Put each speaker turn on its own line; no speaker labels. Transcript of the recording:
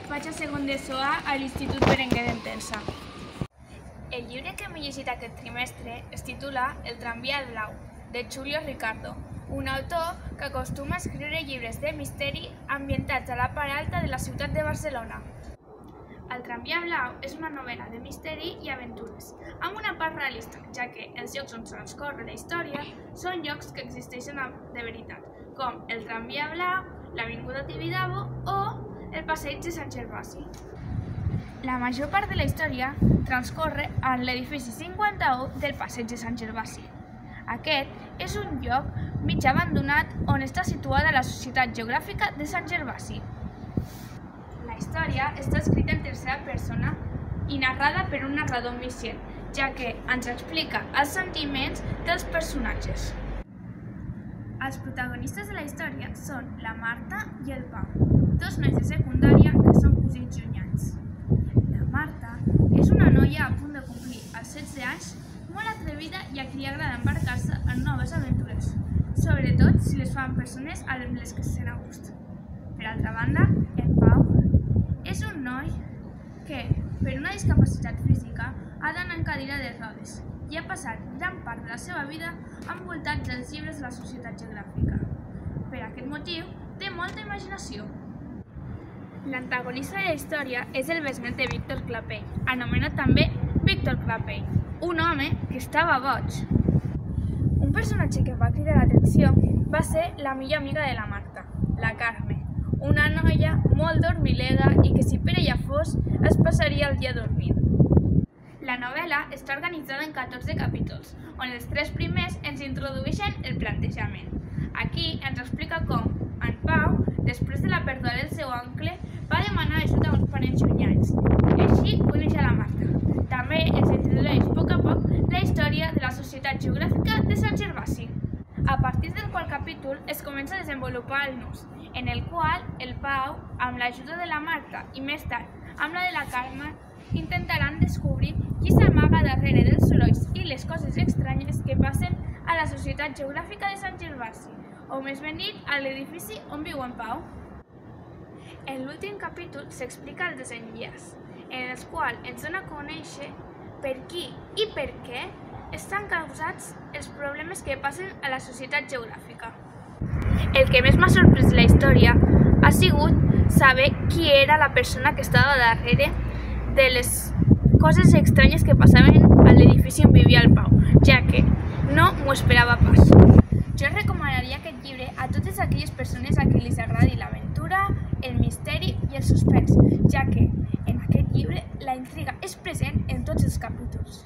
Faig a segon d'ESO a l'Institut Berenguer d'Entença. El llibre que m'he llegit aquest trimestre es titula El tramvia blau, de Julio Ricardo, un autor que acostuma a escriure llibres de misteri ambientats a la part alta de la ciutat de Barcelona. El tramvia blau és una novel·la de misteri i aventures, amb una part realista, ja que els llocs on transcorre la història són llocs que existeixen de veritat, com el tramvia blau, l'avinguda Tibidabo o el passeig de Sant Gervasi. La major part de la història transcorre en l'edifici 51 del passeig de Sant Gervasi. Aquest és un lloc mig abandonat on està situada la Societat Geogràfica de Sant Gervasi. La història està escrita en tercera persona i narrada per un narrador omniscient, ja que ens explica els sentiments dels personatges. Els protagonistes de la història són la Marta i el Pau, dos nois de secundària que són cosins llunyans. La Marta és una noia a punt de complir els 16 anys, molt atrevida i a qui li agrada embarcar-se en noves aventures, sobretot si les fan persones amb les que se sent a gust. Per altra banda, el Pau és un noi que, per una discapacitat física, ha d'anar en cadira de rodes i ha passat gran part de la seva vida envoltat dels llibres de la Societat Geogràfica. Per aquest motiu, té molta imaginació. L'antagonista de la història és el besnet de Víctor Clapell, anomenat també Víctor Clapell, un home que estava boig. Un personatge que va cridar l'atenció va ser la millor amiga de la Marta, la Carme, una noia molt dormilega i que si per ella fos es passaria el dia dormint. La novel·la està organitzada en 14 capítols, on els 3 primers ens introdueixen el plantejament. Aquí ens explica com en Pau, després de la pèrdua del seu oncle, va demanar ajuda a uns parents llunyans i així coneix a la Marta. També ens introdueix a poc la història de la Societat Geogràfica de Sant Gervasi. A partir del qual capítol es comença a desenvolupar el nus, en el qual el Pau, amb l'ajuda de la Marta i més tard amb la de la Carme, intentaran descobrir qui s'amaga darrere dels sorolls i les coses estranyes que passen a la Societat Geogràfica de Sant Gervasi, o més ben dit, a l'edifici on viu en Pau. En l'últim capítol s'explica el desenllaç, en el qual ens dona a conèixer per qui i per què estan causats els problemes que passen a la Societat Geogràfica. El que més m'ha sorprès de la història ha sigut saber qui era la persona que estava darrere de les coses estranyes que passaven a l'edifici on vivia el Pau, ja que no m'ho esperava pas. Jo recomanaria aquest llibre a totes aquelles persones a qui els agradi l'aventura, el misteri i el suspens, ja que en aquest llibre la intriga és present en tots els capítols.